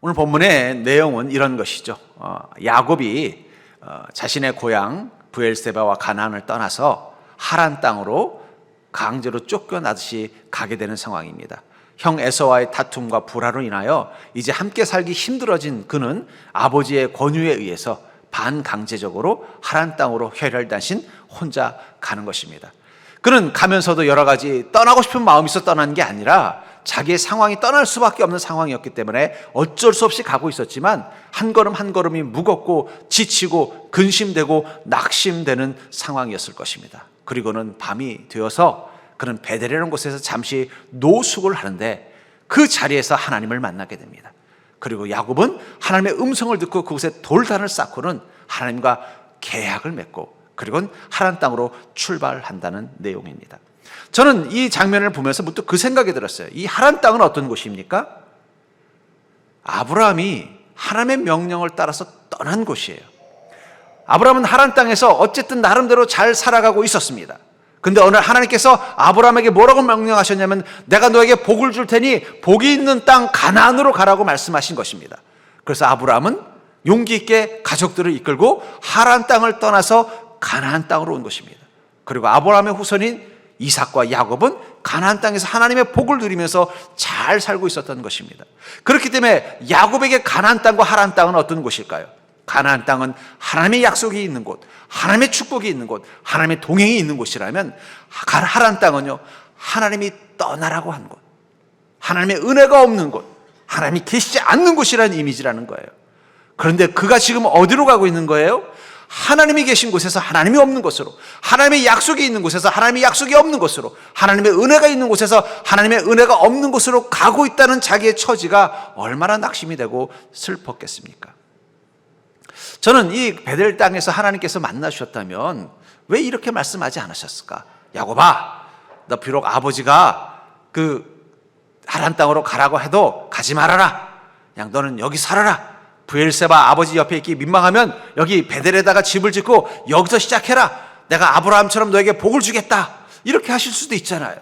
오늘 본문의 내용은 이런 것이죠. 야곱이 자신의 고향 브엘세바와 가나안을 떠나서 하란 땅으로 강제로 쫓겨나듯이 가게 되는 상황입니다. 형 에서와의 다툼과 불화로 인하여 이제 함께 살기 힘들어진 그는 아버지의 권유에 의해서 반강제적으로 하란 땅으로 혈혈단신 혼자 가는 것입니다. 그는 가면서도 여러 가지 떠나고 싶은 마음이 있어 떠난 게 아니라 자기의 상황이 떠날 수밖에 없는 상황이었기 때문에 어쩔 수 없이 가고 있었지만 한 걸음 한 걸음이 무겁고 지치고 근심되고 낙심되는 상황이었을 것입니다. 그리고는 밤이 되어서 그는 베델이라는 곳에서 잠시 노숙을 하는데 그 자리에서 하나님을 만나게 됩니다. 그리고 야곱은 하나님의 음성을 듣고 그곳에 돌단을 쌓고는 하나님과 계약을 맺고 그리고는 하란 땅으로 출발한다는 내용입니다. 저는 이 장면을 보면서 문득 그 생각이 들었어요. 이 하란 땅은 어떤 곳입니까? 아브라함이 하나님의 명령을 따라서 떠난 곳이에요. 아브라함은 하란 땅에서 어쨌든 나름대로 잘 살아가고 있었습니다. 근데 오늘 하나님께서 아브라함에게 뭐라고 명령하셨냐면 내가 너에게 복을 줄 테니 복이 있는 땅 가나안으로 가라고 말씀하신 것입니다. 그래서 아브라함은 용기 있게 가족들을 이끌고 하란 땅을 떠나서 가나안 땅으로 온 것입니다. 그리고 아브라함의 후손인 이삭과 야곱은 가나안 땅에서 하나님의 복을 누리면서 잘 살고 있었던 것입니다. 그렇기 때문에 야곱에게 가나안 땅과 하란 땅은 어떤 곳일까요? 가나안 땅은 하나님의 약속이 있는 곳, 하나님의 축복이 있는 곳, 하나님의 동행이 있는 곳이라면 하란 땅은요, 하나님이 떠나라고 한 곳, 하나님의 은혜가 없는 곳, 하나님이 계시지 않는 곳이라는 이미지라는 거예요. 그런데 그가 지금 어디로 가고 있는 거예요? 하나님이 계신 곳에서 하나님이 없는 곳으로, 하나님의 약속이 있는 곳에서 하나님의 약속이 없는 곳으로, 하나님의 은혜가 있는 곳에서 하나님의 은혜가 없는 곳으로 가고 있다는 자기의 처지가 얼마나 낙심이 되고 슬펐겠습니까? 저는 이 베델 땅에서 하나님께서 만나주셨다면 왜 이렇게 말씀하지 않으셨을까? 야곱아, 너 비록 아버지가 그 하란 땅으로 가라고 해도 가지 말아라. 그냥 너는 여기 살아라. 브엘세바 아버지 옆에 있기 민망하면 여기 베델에다가 집을 짓고 여기서 시작해라. 내가 아브라함처럼 너에게 복을 주겠다. 이렇게 하실 수도 있잖아요.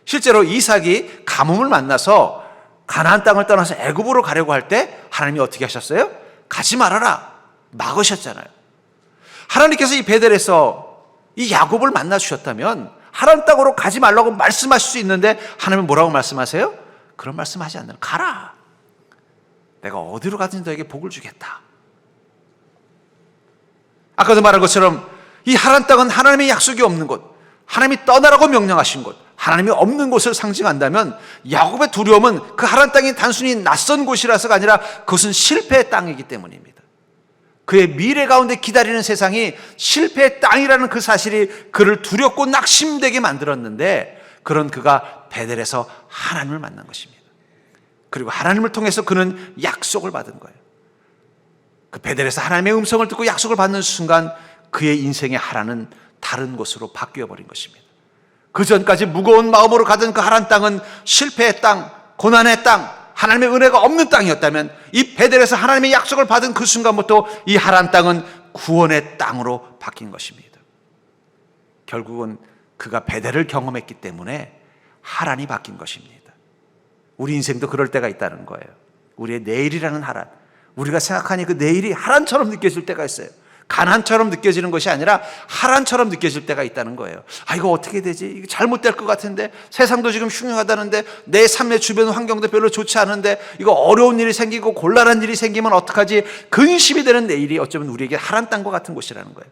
실제로 이삭이 가뭄을 만나서 가나안 땅을 떠나서 애굽으로 가려고 할 때 하나님이 어떻게 하셨어요? 가지 말아라. 막으셨잖아요. 하나님께서 이 베델에서 이 야곱을 만나 주셨다면 하란 땅으로 가지 말라고 말씀하실 수 있는데 하나님은 뭐라고 말씀하세요? 그런 말씀하지 않는 가라. 내가 어디로 가든지 너에게 복을 주겠다. 아까도 말한 것처럼 이 하란 땅은 하나님의 약속이 없는 곳, 하나님이 떠나라고 명령하신 곳, 하나님이 없는 곳을 상징한다면 야곱의 두려움은 그 하란 땅이 단순히 낯선 곳이라서가 아니라 그것은 실패의 땅이기 때문입니다. 그의 미래 가운데 기다리는 세상이 실패의 땅이라는 그 사실이 그를 두렵고 낙심되게 만들었는데 그런 그가 베델에서 하나님을 만난 것입니다. 그리고 하나님을 통해서 그는 약속을 받은 거예요. 그 베델에서 하나님의 음성을 듣고 약속을 받는 순간 그의 인생의 하란은 다른 곳으로 바뀌어버린 것입니다. 그 전까지 무거운 마음으로 가던 그 하란 땅은 실패의 땅, 고난의 땅, 하나님의 은혜가 없는 땅이었다면 이 베델에서 하나님의 약속을 받은 그 순간부터 이 하란 땅은 구원의 땅으로 바뀐 것입니다. 결국은 그가 베델을 경험했기 때문에 하란이 바뀐 것입니다. 우리 인생도 그럴 때가 있다는 거예요. 우리의 내일이라는 하란, 우리가 생각하니 그 내일이 하란처럼 느껴질 때가 있어요. 가난처럼 느껴지는 것이 아니라 하란처럼 느껴질 때가 있다는 거예요. 아, 이거 어떻게 되지? 이거 잘못될 것 같은데, 세상도 지금 흉흉하다는데, 내 삶의 주변 환경도 별로 좋지 않은데, 이거 어려운 일이 생기고 곤란한 일이 생기면 어떡하지? 근심이 되는 내일이 어쩌면 우리에게 하란 땅과 같은 곳이라는 거예요.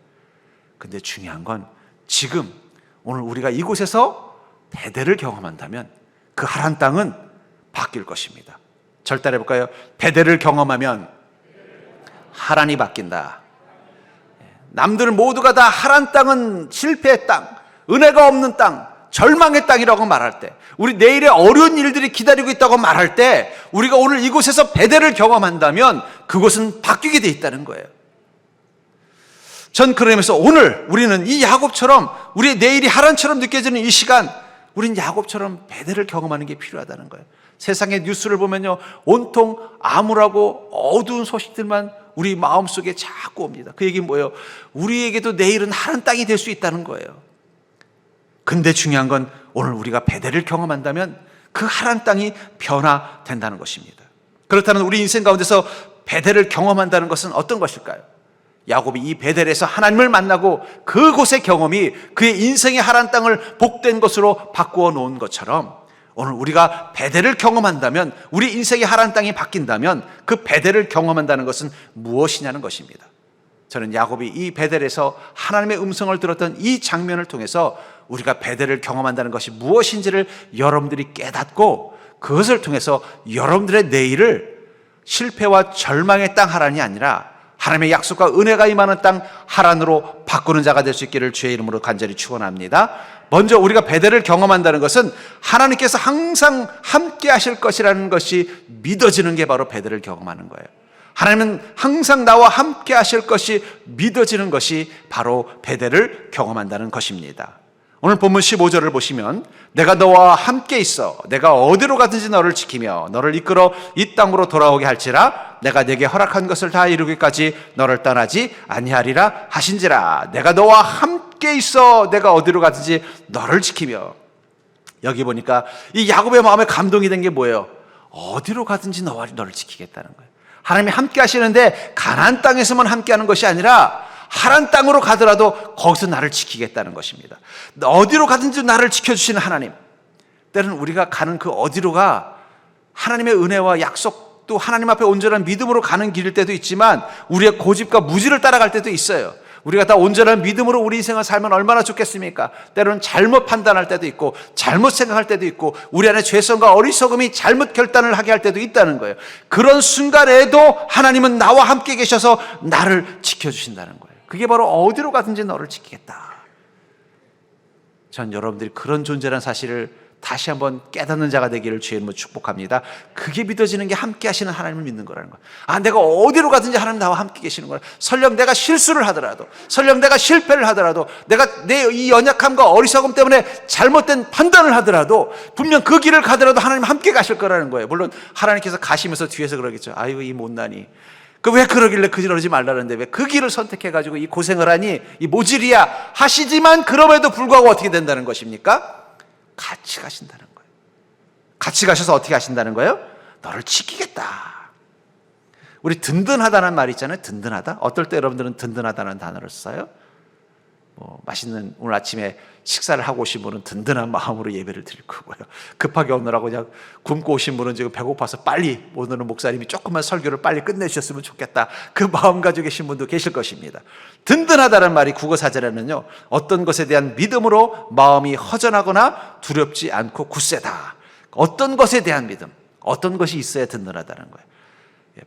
근데 중요한 건 지금 오늘 우리가 이곳에서 베델을 경험한다면 그 하란 땅은 바뀔 것입니다. 절단해 볼까요? 베델을 경험하면 하란이 바뀐다. 남들 모두가 다 하란 땅은 실패의 땅, 은혜가 없는 땅, 절망의 땅이라고 말할 때, 우리 내일의 어려운 일들이 기다리고 있다고 말할 때 우리가 오늘 이곳에서 베델을 경험한다면 그곳은 바뀌게 돼 있다는 거예요. 전 그러면서 오늘 우리는 이 야곱처럼 우리의 내일이 하란처럼 느껴지는 이 시간, 우린 야곱처럼 베델을 경험하는 게 필요하다는 거예요. 세상의 뉴스를 보면요, 온통 암울하고 어두운 소식들만 우리 마음속에 자꾸 옵니다. 그 얘기는 뭐예요? 우리에게도 내일은 하란 땅이 될 수 있다는 거예요. 근데 중요한 건 오늘 우리가 베델을 경험한다면 그 하란 땅이 변화된다는 것입니다. 그렇다면 우리 인생 가운데서 베델을 경험한다는 것은 어떤 것일까요? 야곱이 이 베델에서 하나님을 만나고 그곳의 경험이 그의 인생의 하란 땅을 복된 것으로 바꾸어 놓은 것처럼 오늘 우리가 베델을 경험한다면, 우리 인생의 하란 땅이 바뀐다면 그 베델을 경험한다는 것은 무엇이냐는 것입니다. 저는 야곱이 이 베델에서 하나님의 음성을 들었던 이 장면을 통해서 우리가 베델을 경험한다는 것이 무엇인지를 여러분들이 깨닫고 그것을 통해서 여러분들의 내일을 실패와 절망의 땅 하란이 아니라 하나님의 약속과 은혜가 임하는 땅 하란으로 바꾸는 자가 될 수 있기를 주의 이름으로 간절히 축원합니다. 먼저 우리가 베델을 경험한다는 것은 하나님께서 항상 함께 하실 것이라는 것이 믿어지는 게 바로 베델을 경험하는 거예요. 하나님은 항상 나와 함께 하실 것이 믿어지는 것이 바로 베델을 경험한다는 것입니다. 오늘 본문 15절을 보시면 내가 너와 함께 있어 내가 어디로 가든지 너를 지키며 너를 이끌어 이 땅으로 돌아오게 할지라 내가 네게 허락한 것을 다 이루기까지 너를 떠나지 아니하리라 하신지라. 내가 너와 함께 있어 내가 어디로 가든지 너를 지키며. 여기 보니까 이 야곱의 마음에 감동이 된 게 뭐예요? 어디로 가든지 너를 지키겠다는 거예요. 하나님이 함께 하시는데 가나안 땅에서만 함께 하는 것이 아니라 하란 땅으로 가더라도 거기서 나를 지키겠다는 것입니다. 어디로 가든지 나를 지켜주시는 하나님. 때로는 우리가 가는 그 어디로가 하나님의 은혜와 약속 또 하나님 앞에 온전한 믿음으로 가는 길일 때도 있지만 우리의 고집과 무지를 따라갈 때도 있어요. 우리가 다 온전한 믿음으로 우리 인생을 살면 얼마나 좋겠습니까? 때로는 잘못 판단할 때도 있고 잘못 생각할 때도 있고 우리 안에 죄성과 어리석음이 잘못 결단을 하게 할 때도 있다는 거예요. 그런 순간에도 하나님은 나와 함께 계셔서 나를 지켜주신다는 거예요. 그게 바로 어디로 가든지 너를 지키겠다. 전 여러분들이 그런 존재라는 사실을 다시 한번 깨닫는 자가 되기를 주의 이름으로 축복합니다. 그게 믿어지는 게 함께 하시는 하나님을 믿는 거라는 거예요. 아, 내가 어디로 가든지 하나님 나와 함께 계시는 거야. 설령 내가 실수를 하더라도, 설령 내가 실패를 하더라도, 내가 내 이 연약함과 어리석음 때문에 잘못된 판단을 하더라도 분명 그 길을 가더라도 하나님 함께 가실 거라는 거예요. 물론 하나님께서 가시면서 뒤에서 그러겠죠. 아이고 이 못나니. 그 왜 그러길래 그러지 말라는데 왜 그 길을 선택해가지고 이 고생을 하니? 이 모질이야 하시지만 그럼에도 불구하고 어떻게 된다는 것입니까? 같이 가신다는 거예요. 같이 가셔서 어떻게 하신다는 거예요? 너를 지키겠다. 우리 든든하다는 말 있잖아요. 든든하다. 어떨 때 여러분들은 든든하다는 단어를 써요? 맛있는 오늘 아침에 식사를 하고 오신 분은 든든한 마음으로 예배를 드릴 거고요. 급하게 오느라고 그냥 굶고 오신 분은 지금 배고파서 빨리 오늘은 목사님이 조금만 설교를 빨리 끝내주셨으면 좋겠다. 그 마음 가지고 계신 분도 계실 것입니다. 든든하다는 말이 국어사전에는요, 어떤 것에 대한 믿음으로 마음이 허전하거나 두렵지 않고 굳세다. 어떤 것에 대한 믿음, 어떤 것이 있어야 든든하다는 거예요.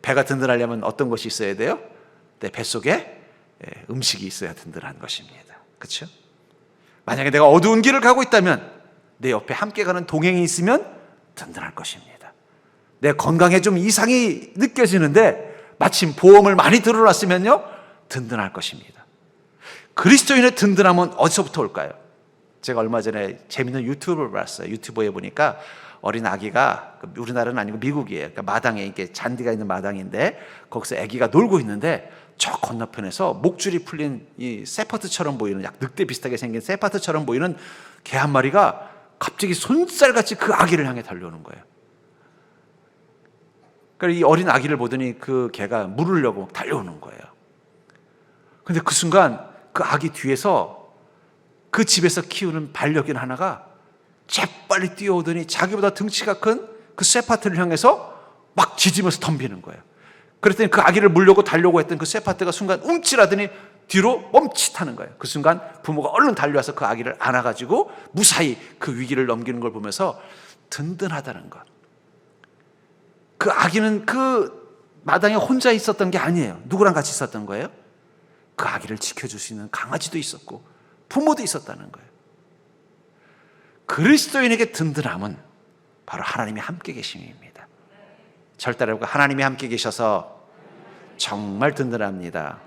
배가 든든하려면 어떤 것이 있어야 돼요? 내 뱃속에 음식이 있어야 든든한 것입니다. 그렇죠? 만약에 내가 어두운 길을 가고 있다면 내 옆에 함께 가는 동행이 있으면 든든할 것입니다. 내 건강에 좀 이상이 느껴지는데 마침 보험을 많이 들어놨으면요 든든할 것입니다. 그리스도인의 든든함은 어디서부터 올까요? 제가 얼마 전에 재밌는 유튜브를 봤어요. 유튜브에 보니까 어린 아기가, 우리나라는 아니고 미국이에요. 그러니까 마당에 이렇게 잔디가 있는 마당인데 거기서 아기가 놀고 있는데 저 건너편에서 목줄이 풀린 이 세파트처럼 보이는, 약 늑대 비슷하게 생긴 세파트처럼 보이는 개 한 마리가 갑자기 손살같이 그 아기를 향해 달려오는 거예요. 그러니까 이 어린 아기를 보더니 그 개가 물으려고 달려오는 거예요. 근데 그 순간 그 아기 뒤에서 그 집에서 키우는 반려견 하나가 재빨리 뛰어오더니 자기보다 등치가 큰 그 세파트를 향해서 막 짖으면서 덤비는 거예요. 그랬더니 그 아기를 물려고 달려고 했던 그 세파트가 순간 움찔하더니 뒤로 멈칫하는 거예요. 그 순간 부모가 얼른 달려와서 그 아기를 안아가지고 무사히 그 위기를 넘기는 걸 보면서 든든하다는 것. 그 아기는 그 마당에 혼자 있었던 게 아니에요. 누구랑 같이 있었던 거예요? 그 아기를 지켜줄 수 있는 강아지도 있었고 부모도 있었다는 거예요. 그리스도인에게 든든함은 바로 하나님이 함께 계심입니다. 절대로 하나님이 함께 계셔서 정말 든든합니다.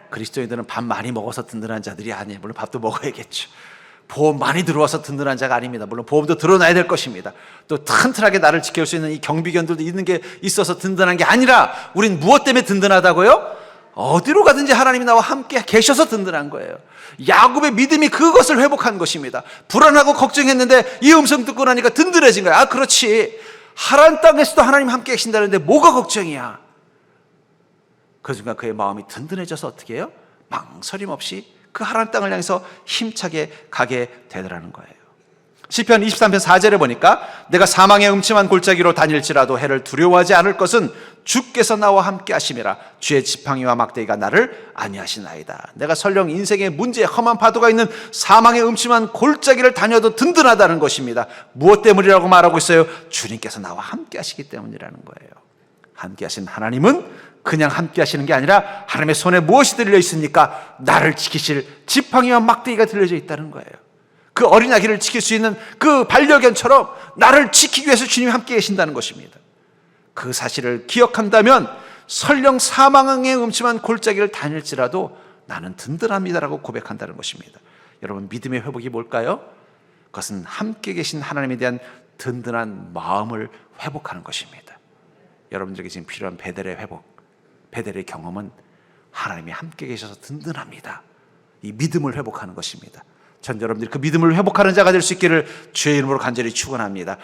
그리스도인들은 밥 많이 먹어서 든든한 자들이 아니에요. 물론 밥도 먹어야겠죠. 보험 많이 들어와서 든든한 자가 아닙니다. 물론 보험도 들어놔야 될 것입니다. 또 튼튼하게 나를 지켜줄 수 있는 이 경비견들도 있는 게 있어서 든든한 게 아니라 우린 무엇 때문에 든든하다고요? 어디로 가든지 하나님이 나와 함께 계셔서 든든한 거예요. 야곱의 믿음이 그것을 회복한 것입니다. 불안하고 걱정했는데 이 음성 듣고 나니까 든든해진 거예요. 아, 그렇지. 하란 땅에서도 하나님 함께 계신다는데 뭐가 걱정이야? 그 순간 그의 마음이 든든해져서 어떻게 해요? 망설임 없이 그 하란 땅을 향해서 힘차게 가게 되더라는 거예요. 시편 23편 4절에 보니까 내가 사망의 음침한 골짜기로 다닐지라도 해를 두려워하지 않을 것은 주께서 나와 함께 하심이라. 주의 지팡이와 막대기가 나를 안위하시나이다. 내가 설령 인생의 문제에 험한 파도가 있는 사망의 음침한 골짜기를 다녀도 든든하다는 것입니다. 무엇 때문이라고 말하고 있어요? 주님께서 나와 함께 하시기 때문이라는 거예요. 함께 하신 하나님은 그냥 함께 하시는 게 아니라 하나님의 손에 무엇이 들려 있습니까? 나를 지키실 지팡이와 막대기가 들려져 있다는 거예요. 그 어린 아기를 지킬 수 있는 그 반려견처럼 나를 지키기 위해서 주님이 함께 계신다는 것입니다. 그 사실을 기억한다면 설령 사망의 음침한 골짜기를 다닐지라도 나는 든든합니다라고 고백한다는 것입니다. 여러분, 믿음의 회복이 뭘까요? 그것은 함께 계신 하나님에 대한 든든한 마음을 회복하는 것입니다. 여러분들에게 지금 필요한 베델의 회복, 베델의 경험은 하나님이 함께 계셔서 든든합니다. 이 믿음을 회복하는 것입니다. 전 여러분들이 그 믿음을 회복하는 자가 될 수 있기를 주의 이름으로 간절히 축원합니다.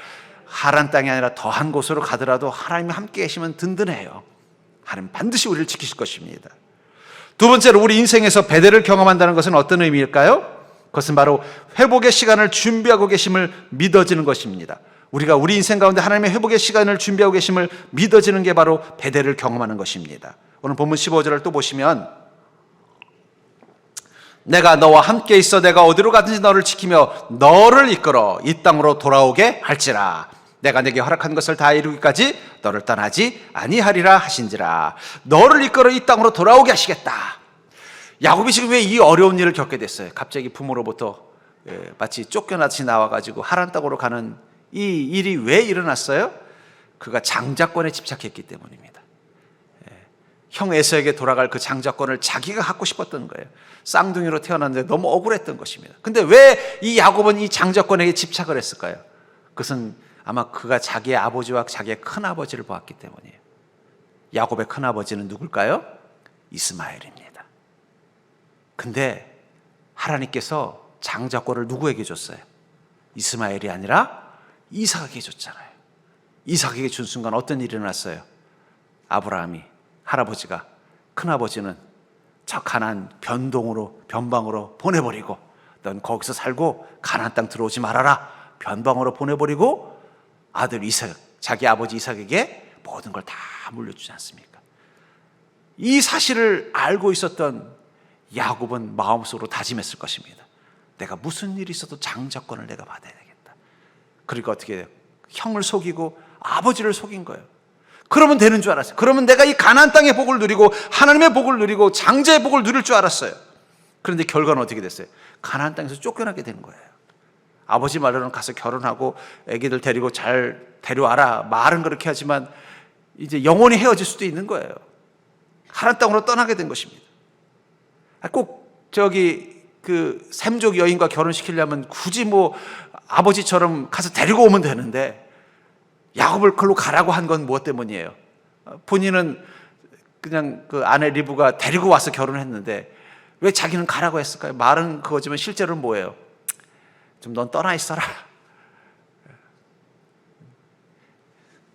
하란 땅이 아니라 더한 곳으로 가더라도 하나님이 함께 계시면 든든해요. 하나님 반드시 우리를 지키실 것입니다. 두 번째로, 우리 인생에서 베델을 경험한다는 것은 어떤 의미일까요? 그것은 바로 회복의 시간을 준비하고 계심을 믿어지는 것입니다. 우리가 우리 인생 가운데 하나님의 회복의 시간을 준비하고 계심을 믿어지는 게 바로 베델을 경험하는 것입니다. 오늘 본문 15절을 또 보시면 내가 너와 함께 있어 내가 어디로 가든지 너를 지키며 너를 이끌어 이 땅으로 돌아오게 할지라. 내가 내게 허락한 것을 다 이루기까지 너를 떠나지 아니하리라 하신지라. 너를 이끌어 이 땅으로 돌아오게 하시겠다. 야곱이 지금 왜 이 어려운 일을 겪게 됐어요? 갑자기 부모로부터 마치 쫓겨나듯이 나와가지고 하란 땅으로 가는 이 일이 왜 일어났어요? 그가 장자권에 집착했기 때문입니다. 형 에서에게 돌아갈 그 장자권을 자기가 갖고 싶었던 거예요. 쌍둥이로 태어났는데 너무 억울했던 것입니다. 근데 왜 이 야곱은 이 장자권에게 집착을 했을까요? 그것은 아마 그가 자기의 아버지와 자기의 큰아버지를 보았기 때문이에요. 야곱의 큰아버지는 누굴까요? 이스마엘입니다. 근데 하나님께서 장자권을 누구에게 줬어요? 이스마엘이 아니라 이삭에게 줬잖아요. 이삭에게 준 순간 어떤 일이 일어났어요? 아브라함이, 할아버지가, 큰아버지는 저 가나안 변방으로 보내버리고 넌 거기서 살고 가나안 땅 들어오지 말아라. 변방으로 보내버리고 아들 이삭, 자기 아버지 이삭에게 모든 걸 다 물려주지 않습니까? 이 사실을 알고 있었던 야곱은 마음속으로 다짐했을 것입니다. 내가 무슨 일이 있어도 장자권을 내가 받아야 되겠다. 그러니까 어떻게 해요? 형을 속이고 아버지를 속인 거예요. 그러면 되는 줄 알았어요. 그러면 내가 이 가나안 땅의 복을 누리고 하나님의 복을 누리고 장자의 복을 누릴 줄 알았어요. 그런데 결과는 어떻게 됐어요? 가나안 땅에서 쫓겨나게 된 거예요. 아버지 말로는 가서 결혼하고 애기들 데리고 잘 데려와라. 말은 그렇게 하지만 이제 영원히 헤어질 수도 있는 거예요. 하나안 땅으로 떠나게 된 것입니다. 꼭 그 샘족 여인과 결혼시키려면 굳이 뭐 아버지처럼 가서 데리고 오면 되는데 야곱을 그걸로 가라고 한 건 무엇 때문이에요? 본인은 그냥 그 아내 리브가 데리고 와서 결혼했는데 왜 자기는 가라고 했을까요? 말은 그거지만 실제로는 뭐예요? 좀 넌 떠나 있어라.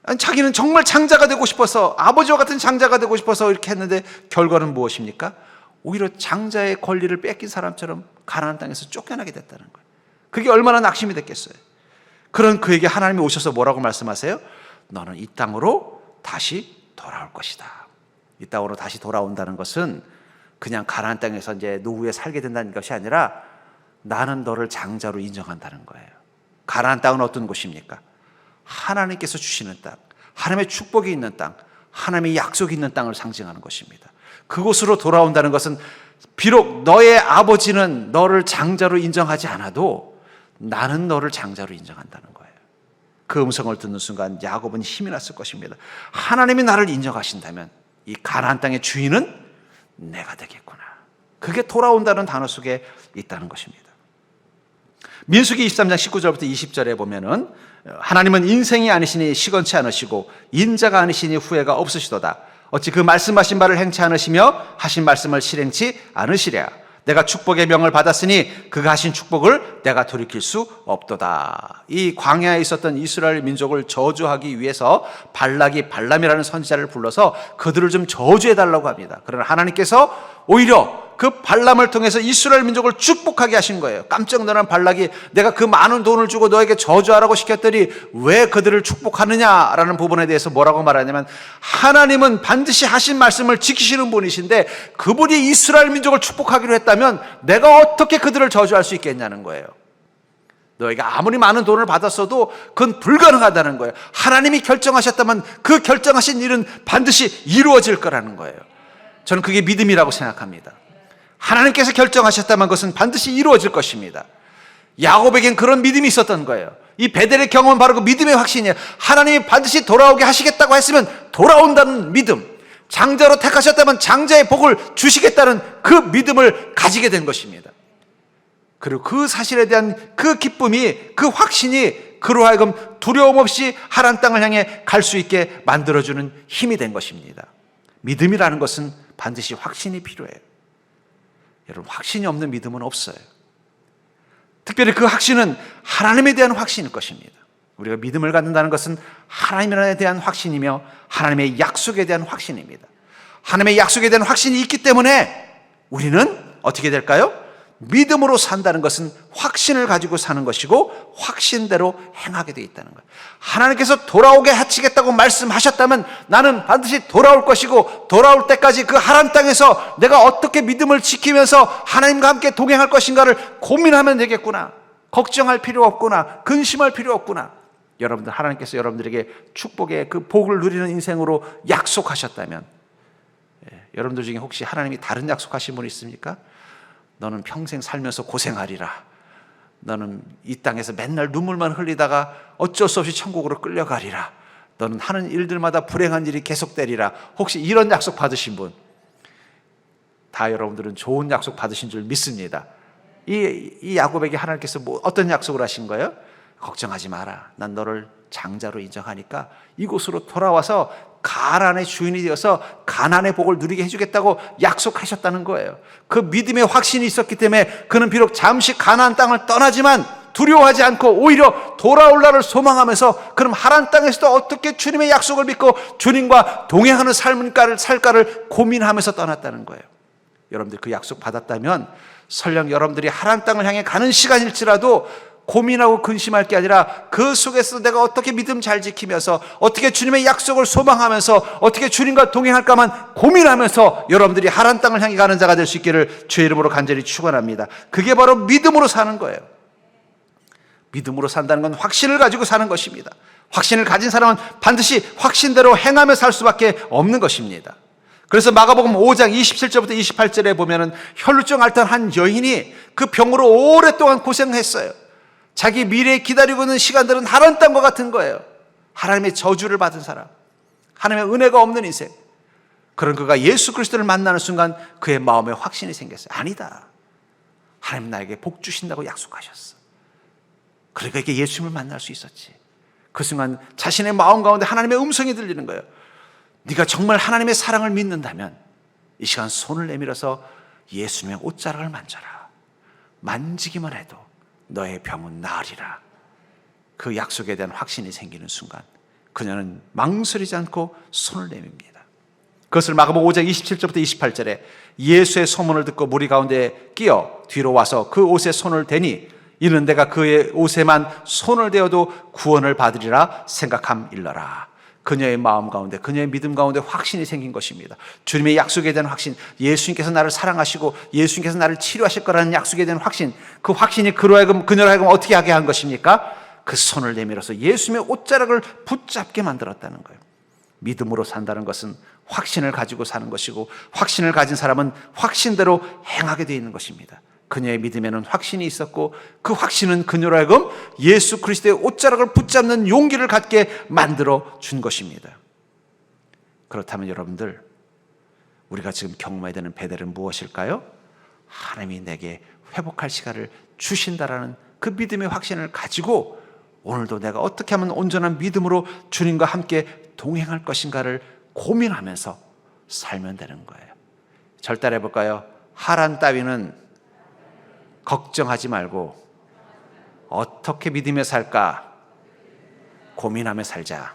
아니, 자기는 정말 장자가 되고 싶어서, 아버지와 같은 장자가 되고 싶어서 이렇게 했는데 결과는 무엇입니까? 오히려 장자의 권리를 뺏긴 사람처럼 가나안 땅에서 쫓겨나게 됐다는 거예요. 그게 얼마나 낙심이 됐겠어요. 그런 그에게 하나님이 오셔서 뭐라고 말씀하세요? 너는 이 땅으로 다시 돌아올 것이다. 이 땅으로 다시 돌아온다는 것은 그냥 가나안 땅에서 이제 노후에 살게 된다는 것이 아니라 나는 너를 장자로 인정한다는 거예요. 가나안 땅은 어떤 곳입니까? 하나님께서 주시는 땅, 하나님의 축복이 있는 땅, 하나님의 약속이 있는 땅을 상징하는 것입니다. 그곳으로 돌아온다는 것은 비록 너의 아버지는 너를 장자로 인정하지 않아도 나는 너를 장자로 인정한다는 거예요. 그 음성을 듣는 순간 야곱은 힘이 났을 것입니다. 하나님이 나를 인정하신다면 이 가나안 땅의 주인은 내가 되겠구나. 그게 돌아온다는 단어 속에 있다는 것입니다. 민수기 23장 19절부터 20절에 보면은 하나님은 인생이 아니시니 시건치 않으시고 인자가 아니시니 후회가 없으시도다. 어찌 그 말씀하신 바를 행치 않으시며 하신 말씀을 실행치 않으시랴. 내가 축복의 명을 받았으니 그가 하신 축복을 내가 돌이킬 수 없도다. 이 광야에 있었던 이스라엘 민족을 저주하기 위해서 발락이 발람이라는 선지자를 불러서 그들을 좀 저주해달라고 합니다. 그러나 하나님께서 오히려 그 발람을 통해서 이스라엘 민족을 축복하게 하신 거예요. 깜짝 놀란 발락이 내가 그 많은 돈을 주고 너에게 저주하라고 시켰더니 왜 그들을 축복하느냐라는 부분에 대해서 뭐라고 말하냐면, 하나님은 반드시 하신 말씀을 지키시는 분이신데 그분이 이스라엘 민족을 축복하기로 했다면 내가 어떻게 그들을 저주할 수 있겠냐는 거예요. 너희가 아무리 많은 돈을 받았어도 그건 불가능하다는 거예요. 하나님이 결정하셨다면 그 결정하신 일은 반드시 이루어질 거라는 거예요. 저는 그게 믿음이라고 생각합니다. 하나님께서 결정하셨다면 그것은 반드시 이루어질 것입니다. 야곱에겐 그런 믿음이 있었던 거예요. 이 베델의 경험은 바로 그 믿음의 확신이에요. 하나님이 반드시 돌아오게 하시겠다고 했으면 돌아온다는 믿음, 장자로 택하셨다면 장자의 복을 주시겠다는 그 믿음을 가지게 된 것입니다. 그리고 그 사실에 대한 그 기쁨이, 그 확신이 그로 하여금 두려움 없이 하란 땅을 향해 갈 수 있게 만들어주는 힘이 된 것입니다. 믿음이라는 것은 반드시 확신이 필요해요. 여러분, 확신이 없는 믿음은 없어요. 특별히 그 확신은 하나님에 대한 확신일 것입니다. 우리가 믿음을 갖는다는 것은 하나님에 대한 확신이며 하나님의 약속에 대한 확신입니다. 하나님의 약속에 대한 확신이 있기 때문에 우리는 어떻게 될까요? 믿음으로 산다는 것은 확신을 가지고 사는 것이고 확신대로 행하게 되어 있다는 거예요. 하나님께서 돌아오게 하시겠다고 말씀하셨다면 나는 반드시 돌아올 것이고, 돌아올 때까지 그 하란 땅에서 내가 어떻게 믿음을 지키면서 하나님과 함께 동행할 것인가를 고민하면 되겠구나. 걱정할 필요 없구나. 근심할 필요 없구나. 여러분들, 하나님께서 여러분들에게 축복의 그 복을 누리는 인생으로 약속하셨다면, 여러분들 중에 혹시 하나님이 다른 약속하신 분이 있습니까? 너는 평생 살면서 고생하리라. 너는 이 땅에서 맨날 눈물만 흘리다가 어쩔 수 없이 천국으로 끌려가리라. 너는 하는 일들마다 불행한 일이 계속되리라. 혹시 이런 약속 받으신 분? 다 여러분들은 좋은 약속 받으신 줄 믿습니다. 이 야곱에게 하나님께서 어떤 약속을 하신 거예요? 걱정하지 마라. 난 너를 장자로 인정하니까 이곳으로 돌아와서 가나안의 주인이 되어서 가나안의 복을 누리게 해주겠다고 약속하셨다는 거예요. 그 믿음의 확신이 있었기 때문에 그는 비록 잠시 가나안 땅을 떠나지만 두려워하지 않고 오히려 돌아올 날을 소망하면서, 그럼 하란 땅에서도 어떻게 주님의 약속을 믿고 주님과 동행하는 삶을 살까를 고민하면서 떠났다는 거예요. 여러분들 그 약속 받았다면 설령 여러분들이 하란 땅을 향해 가는 시간일지라도 고민하고 근심할 게 아니라 그 속에서 내가 어떻게 믿음 잘 지키면서 어떻게 주님의 약속을 소망하면서 어떻게 주님과 동행할까만 고민하면서 여러분들이 하란 땅을 향해 가는 자가 될 수 있기를 주의 이름으로 간절히 축원합니다. 그게 바로 믿음으로 사는 거예요. 믿음으로 산다는 건 확신을 가지고 사는 것입니다. 확신을 가진 사람은 반드시 확신대로 행하며 살 수밖에 없는 것입니다. 그래서 마가복음 5장 27절부터 28절에 보면은 혈루증 앓던 한 여인이 그 병으로 오랫동안 고생했어요. 자기 미래에 기다리고 있는 시간들은 하란 땅과 같은 거예요. 하나님의 저주를 받은 사람, 하나님의 은혜가 없는 인생. 그런 그가 예수 그리스도를 만나는 순간 그의 마음에 확신이 생겼어요. 아니다, 하나님 나에게 복 주신다고 약속하셨어. 그러니까 이게 예수님을 만날 수 있었지. 그 순간 자신의 마음 가운데 하나님의 음성이 들리는 거예요. 네가 정말 하나님의 사랑을 믿는다면 이 시간 손을 내밀어서 예수님의 옷자락을 만져라. 만지기만 해도 너의 병은 나으리라. 그 약속에 대한 확신이 생기는 순간 그녀는 망설이지 않고 손을 내밉니다. 그것을 마가복음 5장 27절부터 28절에 예수의 소문을 듣고 무리 가운데 끼어 뒤로 와서 그 옷에 손을 대니 이는 내가 그의 옷에만 손을 대어도 구원을 받으리라 생각함일러라. 그녀의 마음 가운데, 그녀의 믿음 가운데 확신이 생긴 것입니다. 주님의 약속에 대한 확신, 예수님께서 나를 사랑하시고 예수님께서 나를 치료하실 거라는 약속에 대한 확신, 그 확신이 그녀를 하여금 어떻게 하게 한 것입니까? 그 손을 내밀어서 예수님의 옷자락을 붙잡게 만들었다는 거예요. 믿음으로 산다는 것은 확신을 가지고 사는 것이고, 확신을 가진 사람은 확신대로 행하게 되어 있는 것입니다. 그녀의 믿음에는 확신이 있었고 그 확신은 그녀로 하여금 예수 그리스도의 옷자락을 붙잡는 용기를 갖게 만들어 준 것입니다. 그렇다면 여러분들, 우리가 지금 경험해야 되는 베델은 무엇일까요? 하나님이 내게 회복할 시간을 주신다라는 그 믿음의 확신을 가지고 오늘도 내가 어떻게 하면 온전한 믿음으로 주님과 함께 동행할 것인가를 고민하면서 살면 되는 거예요. 절단해 볼까요? 하란 따위는 걱정하지 말고 어떻게 믿으며 살까 고민하며 살자.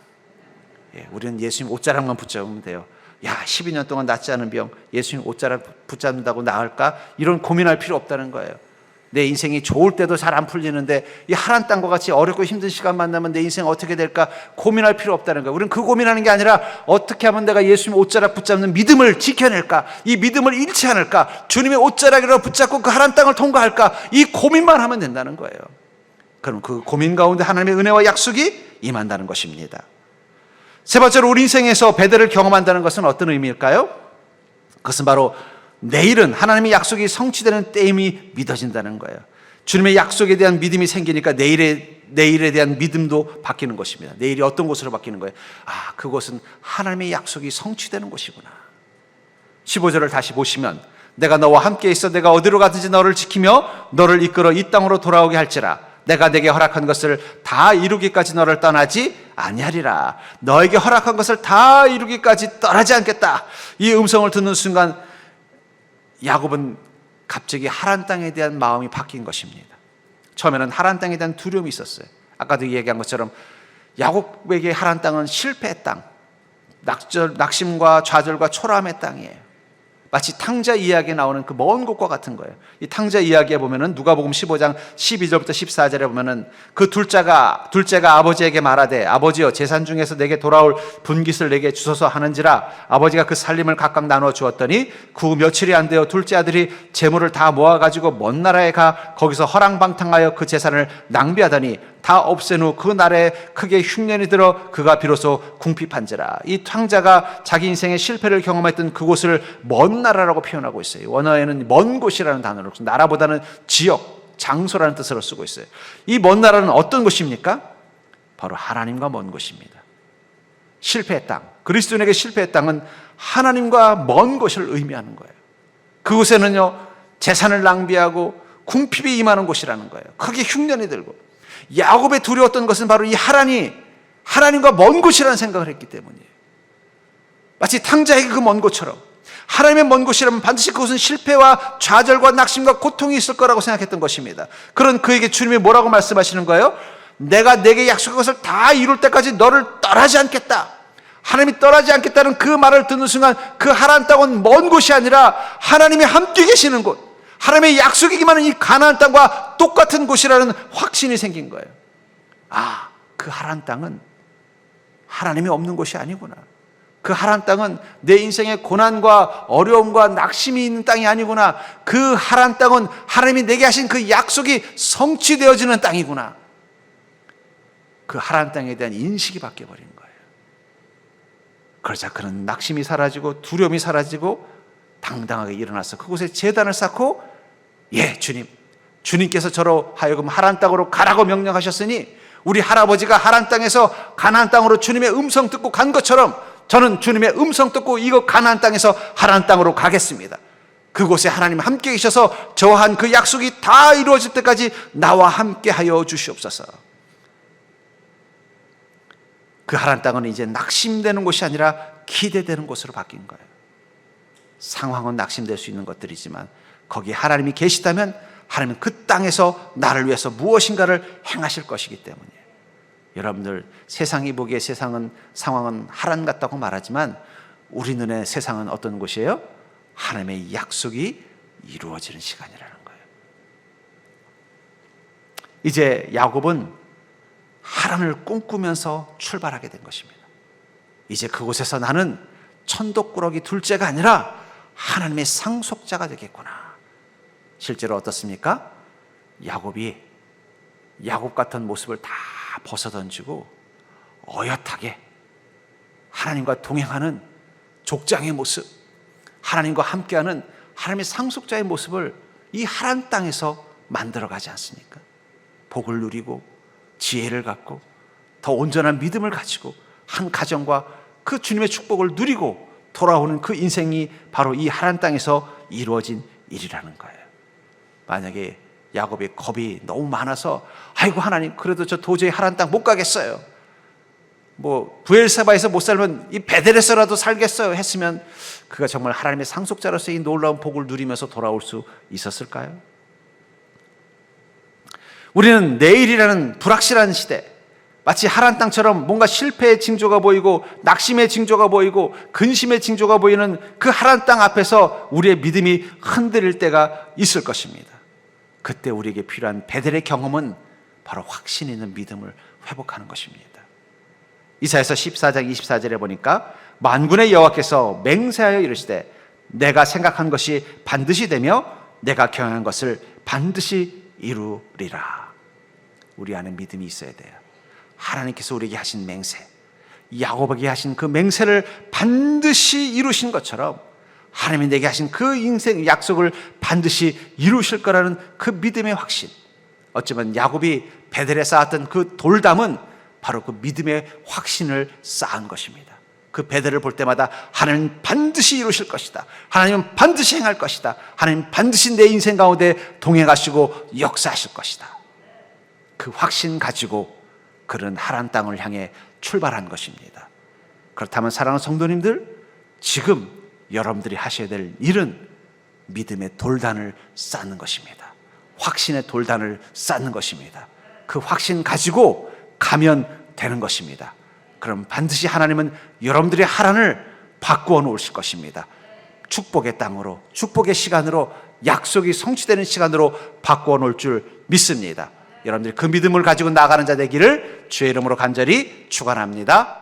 우리는 예수님 옷자락만 붙잡으면 돼요. 야, 12년 동안 낫지 않은 병 예수님 옷자락 붙잡는다고 나을까? 이런 고민할 필요 없다는 거예요. 내 인생이 좋을 때도 잘 안 풀리는데 이 하란 땅과 같이 어렵고 힘든 시간 만나면 내 인생 어떻게 될까 고민할 필요 없다는 거예요. 우리는 그 고민하는 게 아니라 어떻게 하면 내가 예수님 옷자락 붙잡는 믿음을 지켜낼까, 이 믿음을 잃지 않을까, 주님의 옷자락이라도 붙잡고 그 하란 땅을 통과할까, 이 고민만 하면 된다는 거예요. 그럼 그 고민 가운데 하나님의 은혜와 약속이 임한다는 것입니다. 세 번째로 우리 인생에서 배대를 경험한다는 것은 어떤 의미일까요? 그것은 바로 내일은 하나님의 약속이 성취되는 때임이 믿어진다는 거예요. 주님의 약속에 대한 믿음이 생기니까 내일에 대한 믿음도 바뀌는 것입니다. 내일이 어떤 곳으로 바뀌는 거예요? 아, 그곳은 하나님의 약속이 성취되는 곳이구나. 15절을 다시 보시면 내가 너와 함께 있어 내가 어디로 가든지 너를 지키며 너를 이끌어 이 땅으로 돌아오게 할지라 내가 내게 허락한 것을 다 이루기까지 너를 떠나지 아니하리라. 너에게 허락한 것을 다 이루기까지 떠나지 않겠다. 이 음성을 듣는 순간 야곱은 갑자기 하란 땅에 대한 마음이 바뀐 것입니다. 처음에는 하란 땅에 대한 두려움이 있었어요. 아까도 얘기한 것처럼 야곱에게 하란 땅은 실패의 땅, 낙심과 좌절과 초라함의 땅이에요. 마치 탕자 이야기에 나오는 그 먼 곳과 같은 거예요. 이 탕자 이야기에 보면은 누가복음 15장 12절부터 14절에 보면은 그 둘째가 아버지에게 말하되 아버지여 재산 중에서 내게 돌아올 분깃을 내게 주소서 하는지라 아버지가 그 살림을 각각 나누어 주었더니 그 며칠이 안 되어 둘째 아들이 재물을 다 모아가지고 먼 나라에 가 거기서 허랑방탕하여 그 재산을 낭비하더니 다 없앤 후 그 날에 크게 흉년이 들어 그가 비로소 궁핍한지라. 이 탕자가 자기 인생의 실패를 경험했던 그곳을 먼 나라라고 표현하고 있어요. 원어에는 먼 곳이라는 단어로 나라보다는 지역, 장소라는 뜻으로 쓰고 있어요. 이 먼 나라는 어떤 곳입니까? 바로 하나님과 먼 곳입니다. 실패의 땅, 그리스도인에게 실패의 땅은 하나님과 먼 곳을 의미하는 거예요. 그곳에는요 재산을 낭비하고 궁핍이 임하는 곳이라는 거예요. 크게 흉년이 들고. 야곱의 두려웠던 것은 바로 이 하나님과 먼 곳이라는 생각을 했기 때문이에요. 마치 탕자에게 그 먼 곳처럼 하나님의 먼 곳이라면 반드시 그곳은 실패와 좌절과 낙심과 고통이 있을 거라고 생각했던 것입니다. 그런 그에게 주님이 뭐라고 말씀하시는 거예요? 내가 내게 약속한 것을 다 이룰 때까지 너를 떠나지 않겠다. 하나님이 떠나지 않겠다는 그 말을 듣는 순간 그 하란 땅은 먼 곳이 아니라 하나님이 함께 계시는 곳, 하나님의 약속이기만은 이 가나안 땅과 똑같은 곳이라는 확신이 생긴 거예요. 아, 그 하란 땅은 하나님이 없는 곳이 아니구나. 그 하란 땅은 내 인생의 고난과 어려움과 낙심이 있는 땅이 아니구나. 그 하란 땅은 하나님이 내게 하신 그 약속이 성취되어지는 땅이구나. 그 하란 땅에 대한 인식이 바뀌어버린 거예요. 그러자 그는 낙심이 사라지고 두려움이 사라지고 당당하게 일어나서 그곳에 제단을 쌓고 주님께서 저로 하여금 하란 땅으로 가라고 명령하셨으니 우리 할아버지가 하란 땅에서 가나안 땅으로 주님의 음성 듣고 간 것처럼 저는 주님의 음성 듣고 이거 가나안 땅에서 하란 땅으로 가겠습니다. 그곳에 하나님 함께 계셔서 저와 한 그 약속이 다 이루어질 때까지 나와 함께 하여 주시옵소서. 그 하란 땅은 이제 낙심되는 곳이 아니라 기대되는 곳으로 바뀐 거예요. 상황은 낙심될 수 있는 것들이지만 거기에 하나님이 계시다면 하나님은 그 땅에서 나를 위해서 무엇인가를 행하실 것이기 때문이에요. 여러분들 세상이 보기에 상황은 하란 같다고 말하지만 우리 눈에 세상은 어떤 곳이에요? 하나님의 약속이 이루어지는 시간이라는 거예요. 이제 야곱은 하란을 꿈꾸면서 출발하게 된 것입니다. 이제 그곳에서 나는 천독꾸러기 둘째가 아니라 하나님의 상속자가 되겠구나. 실제로 어떻습니까? 야곱이 야곱 같은 모습을 다 벗어던지고 어엿하게 하나님과 동행하는 족장의 모습, 하나님과 함께하는 하나님의 상속자의 모습을 이 하란 땅에서 만들어가지 않습니까? 복을 누리고 지혜를 갖고 더 온전한 믿음을 가지고 한 가정과 그 주님의 축복을 누리고 돌아오는 그 인생이 바로 이 하란 땅에서 이루어진 일이라는 거예요. 만약에 야곱의 겁이 너무 많아서 아이고 하나님 그래도 저 도저히 하란 땅 못 가겠어요. 뭐 브엘세바에서 못 살면 이 베델에서라도 살겠어요 했으면 그가 정말 하나님의 상속자로서 이 놀라운 복을 누리면서 돌아올 수 있었을까요? 우리는 내일이라는 불확실한 시대, 마치 하란 땅처럼 뭔가 실패의 징조가 보이고 낙심의 징조가 보이고 근심의 징조가 보이는 그 하란 땅 앞에서 우리의 믿음이 흔들릴 때가 있을 것입니다. 그때 우리에게 필요한 베델의 경험은 바로 확신 있는 믿음을 회복하는 것입니다. 이사야서 14장 24절에 보니까 만군의 여호와께서 맹세하여 이르시되 내가 생각한 것이 반드시 되며 내가 경영한 것을 반드시 이루리라. 우리 안에 믿음이 있어야 돼요. 하나님께서 우리에게 하신 맹세, 야곱에게 하신 그 맹세를 반드시 이루신 것처럼 하나님이 내게 하신 그 인생 약속을 반드시 이루실 거라는 그 믿음의 확신. 어쩌면 야곱이 베델에 쌓았던 그 돌담은 바로 그 믿음의 확신을 쌓은 것입니다. 그 베델을 볼 때마다 하나님 반드시 이루실 것이다. 하나님은 반드시 행할 것이다. 하나님 반드시 내 인생 가운데 동행하시고 역사하실 것이다. 그 확신 가지고 그런 하란 땅을 향해 출발한 것입니다. 그렇다면 사랑하는 성도님들, 지금 여러분들이 하셔야 될 일은 믿음의 돌단을 쌓는 것입니다. 확신의 돌단을 쌓는 것입니다. 그 확신 가지고 가면 되는 것입니다. 그럼 반드시 하나님은 여러분들의 하란을 바꾸어 놓으실 것입니다. 축복의 땅으로, 축복의 시간으로, 약속이 성취되는 시간으로 바꾸어 놓을 줄 믿습니다. 여러분들이 그 믿음을 가지고 나아가는 자 되기를 주의 이름으로 간절히 축원합니다.